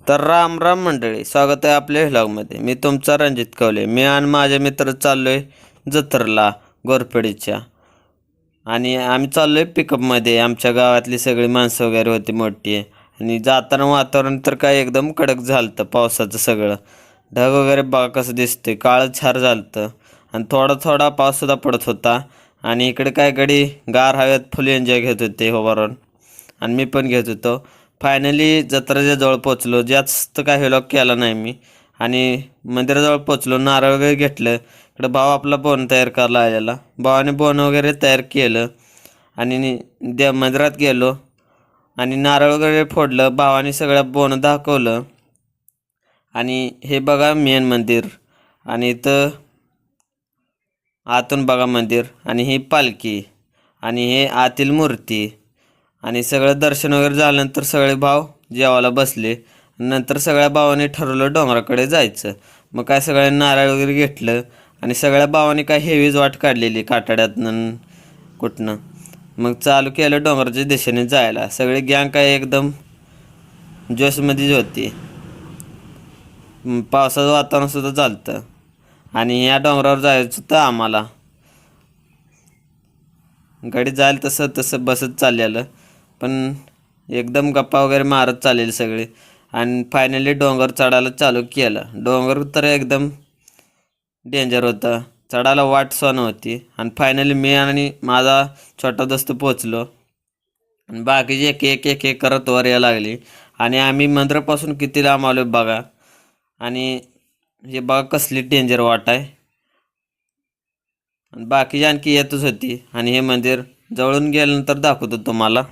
तर राम राम मंडळी, स्वागत आहे आपल्या व्लॉगमध्ये. मी तुमचा रणजित कवले. मी आणि माझे मित्र चाललोय जत्रला गोरफडीच्या. आणि आम्ही चाललोय पिकअपमध्ये. आमच्या गावातली सगळी माणसं वगैरे होती मोठी. आणि जाताना वातावरण तर काय एकदम कडक झालतं, पावसाचं सगळं. ढग वगैरे बघा कसं दिसतंय, काळं छार झालतं. आणि थोडा थोडा पाऊससुद्धा पडत होता. आणि इकडे काय गडी गार हवेत फुल एन्जॉय घेत होते उभारून. आणि मी पण घेत होतो. फायनली जत्रेच्या जवळ पोचलो. जास्त काय व्लॉग केला नाही मी. आणि मंदिराजवळ पोचलो, नारळ वगैरे घेतलं. इकडं भाव आपला बोन तयार करायला आलेला. भावाने बोन वगैरे तयार केलं. आणि मंदिरात गेलो आणि नारळ वगैरे फोडलं. भावाने सगळं बोन दाखवलं. आणि हे बघा मेन मंदिर. आणि इथं आतून बघा मंदिर. आणि ही पालखी. आणि हे आतील मूर्ती. आणि सगळं दर्शन वगैरे झाल्यानंतर सगळे भाव जेवायला बसले. नंतर सगळ्या भावांनी ठरवलं डोंगराकडे जायचं. मग काय सगळ्यांनी नारळ वगैरे घेतलं. आणि सगळ्या भावांनी काय हेवीच वाट काढलेली काटाड्यातनं कुठनं. मग चालू केलं डोंगराच्या दिशेने जायला. सगळी गँग काय एकदम जोशमध्येच होती. पावसाचं वातावरणसुद्धा चालतं. आणि या डोंगरावर जायचं होतं आम्हाला. गाडी जायला तसं तसं बसत चाललेलं. पण एकदम गप्पा वगैरे मारत चाललेली सगळी. आणि फायनली डोंगर चढायला चालू केलं. डोंगर तर एकदम डेंजर होतं. चढायला वाट सोन होती. आणि फायनली मी आणि माझा छोटा दोस्त पोचलो. आणि बाकीचे एक एक एक एक करत वर यायला लागली. आणि आम्ही मंदिरापासून किती लांब आलो बघा. आणि हे बघा कसली डेंजर वाट आहे. आणि बाकीची आणखी येतच होती. आणि हे मंदिर जवळून गेल्यानंतर दाखवतो तुम्हाला.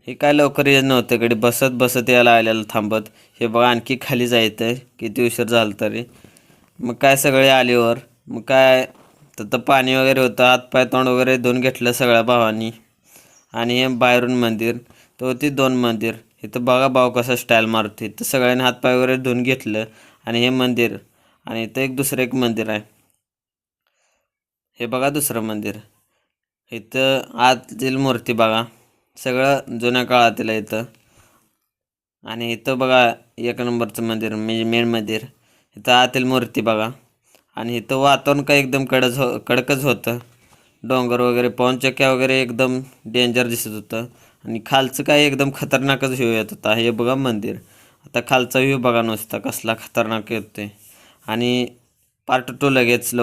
हे काय लवकर येत नव्हतं, कडे बसत बसत यायला आलेलं थांबत. हे बघा आणखी खाली जायचं आहे, किती उशीर झाला तरी. मग काय सगळे आल्यावर मग काय तर पाणी वगैरे होतं. हातपाय तोंड वगैरे धुवून घेतलं सगळ्या भावांनी. आणि हे बाहेरून मंदिर तर होती 2 मंदिर. इथं बघा भाव कसं स्टाईल मारते. तर सगळ्यांनी हातपाय वगैरे धुवून घेतलं. आणि हे मंदिर. आणि इथं दुसरं एक मंदिर आहे. हे बघा दुसरं मंदिर. इथं आतील मूर्ती बघा. सगळं जुन्या काळातील आहे इथं. आणि इथं बघा एक नंबरचं मंदिर म्हणजे मेन मंदिर. इथं आतील मूर्ती बघा. आणि इथं वातावरण काय एकदम कडकच होतं. डोंगर वगैरे पवनचक्क्या वगैरे एकदम डेंजर दिसत होतं. आणि खालचं काय एकदम खतरनाकच व्ह्यू येत होता. हे बघा मंदिर. आता खालचा व्ह्यू बघा नुसता कसला खतरनाक येतोय. आणि पार्ट 2 लगेच